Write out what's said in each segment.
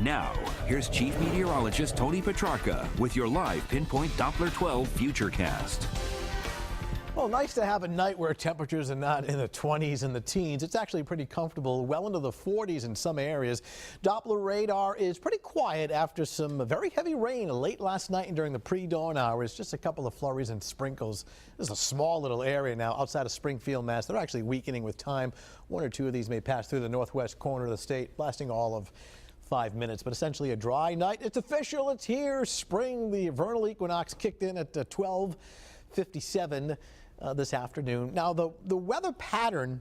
Now, here's Chief Meteorologist Tony Petrarca with your live Pinpoint Doppler 12 Futurecast. Well, nice to have a night where temperatures are not in the 20s and the teens. It's actually pretty comfortable, well into the 40s in some areas. Doppler radar is pretty quiet after some very heavy rain late last night and during the pre-dawn hours. Just a couple of flurries and sprinkles. This is a small little area now outside of Springfield, Mass. They're actually weakening with time. One or two of these may pass through the northwest corner of the state, lasting all of 5 minutes, but essentially a dry night. It's official. It's here. Spring, the vernal equinox kicked in at 12:57 this afternoon. Now, the weather pattern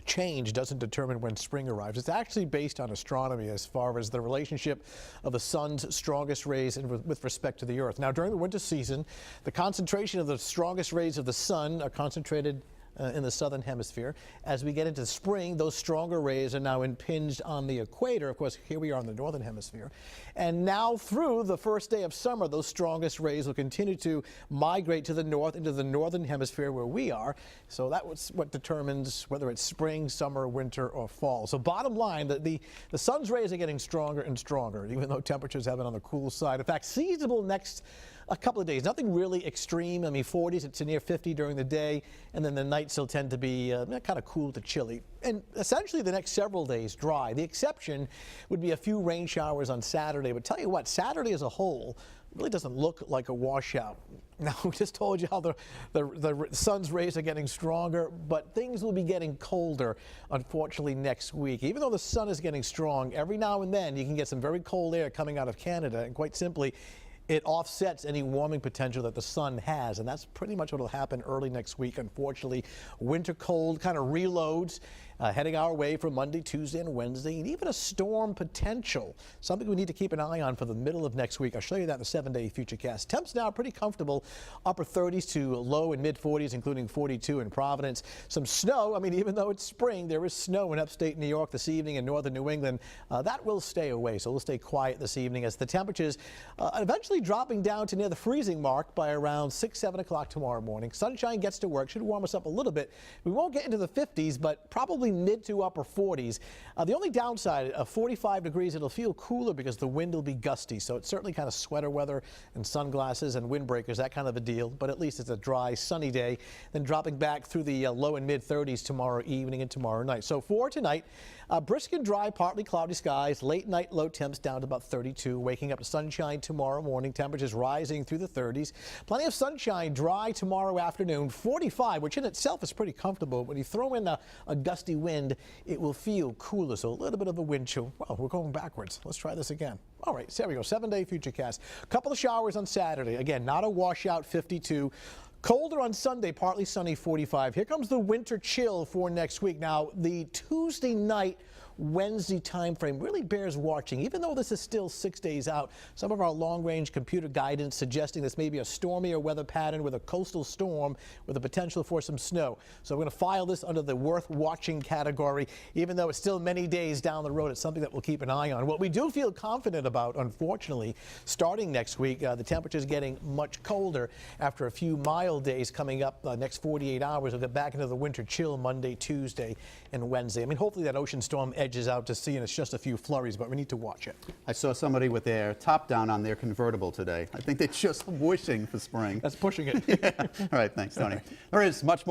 change doesn't determine when spring arrives. It's actually based on astronomy as far as the relationship of the sun's strongest rays with respect to the earth. Now, during the winter season, the concentration of the strongest rays of the sun are concentrated in the southern hemisphere. As we get into spring, those stronger rays are now impinged on the equator. Of course, here we are in the northern hemisphere. And now through the first day of summer, those strongest rays will continue to migrate to the north into the northern hemisphere where we are. So that's what determines whether it's spring, summer, winter, or fall. So bottom line, the sun's rays are getting stronger and stronger, even though temperatures have been on the cool side. In fact, seasonable next a couple of days. Nothing really extreme. I mean, 40s, it's near 50 during the day, and then the nights will tend to be kind of cool to chilly. And essentially the next several days dry. The exception would be a few rain showers on Saturday. But tell you what, Saturday as a whole really doesn't look like a washout. Now, we just told you how the sun's rays are getting stronger, but things will be getting colder, unfortunately, next week. Even though the sun is getting strong, every now and then you can get some very cold air coming out of Canada, and quite simply, it offsets any warming potential that the sun has, and that's pretty much what will happen early next week. Unfortunately, winter cold kind of reloads heading our way for Monday, Tuesday, and Wednesday, and even a storm potential, something we need to keep an eye on for the middle of next week. I'll show you that in the 7-day Futurecast. Temps now pretty comfortable, upper 30s to low and mid 40s, including 42 in Providence. Some snow. I mean, even though it's spring, there is snow in upstate New York this evening and northern New England. That will stay away, so we'll stay quiet this evening as the temperatures eventually dropping down to near the freezing mark by around 6, 7 o'clock tomorrow morning. Sunshine gets to work, should warm us up a little bit. We won't get into the 50s, but probably mid to upper 40s. The only downside, 45 degrees, it'll feel cooler because the wind will be gusty. So it's certainly kind of sweater weather and sunglasses and windbreakers, that kind of a deal. But at least it's a dry, sunny day. Then dropping back through the low and mid 30s tomorrow evening and tomorrow night. So for tonight, brisk and dry, partly cloudy skies. Late night low temps down to about 32. Waking up to sunshine tomorrow morning. Temperatures rising through the 30s. Plenty of sunshine, dry tomorrow afternoon. 45, which in itself is pretty comfortable. When you throw in a gusty wind, it will feel cooler. So a little bit of a wind chill. Well, we're going backwards. Let's try this again. All right, so there we go. 7-day Futurecast. A couple of showers on Saturday. Again, not a washout, 52. Colder on Sunday, partly sunny, 45. Here comes the winter chill for next week. Now, the Tuesday night, Wednesday time frame really bears watching. Even though this is still 6 days out, some of our long-range computer guidance suggesting this may be a stormier weather pattern with a coastal storm with the potential for some snow. So we're going to file this under the worth watching category. Even though it's still many days down the road, it's something that we'll keep an eye on. What we do feel confident about, unfortunately, starting next week, the temperatures getting much colder after a few mild days coming up next 48 hours. We'll get back into the winter chill Monday, Tuesday, and Wednesday. I mean, hopefully that ocean storm edges out to sea and it's just a few flurries, but we need to watch it. I saw somebody with their top down on their convertible today. I think they're just wishing for spring. That's pushing it. Yeah. All right, thanks, Tony. There is much more.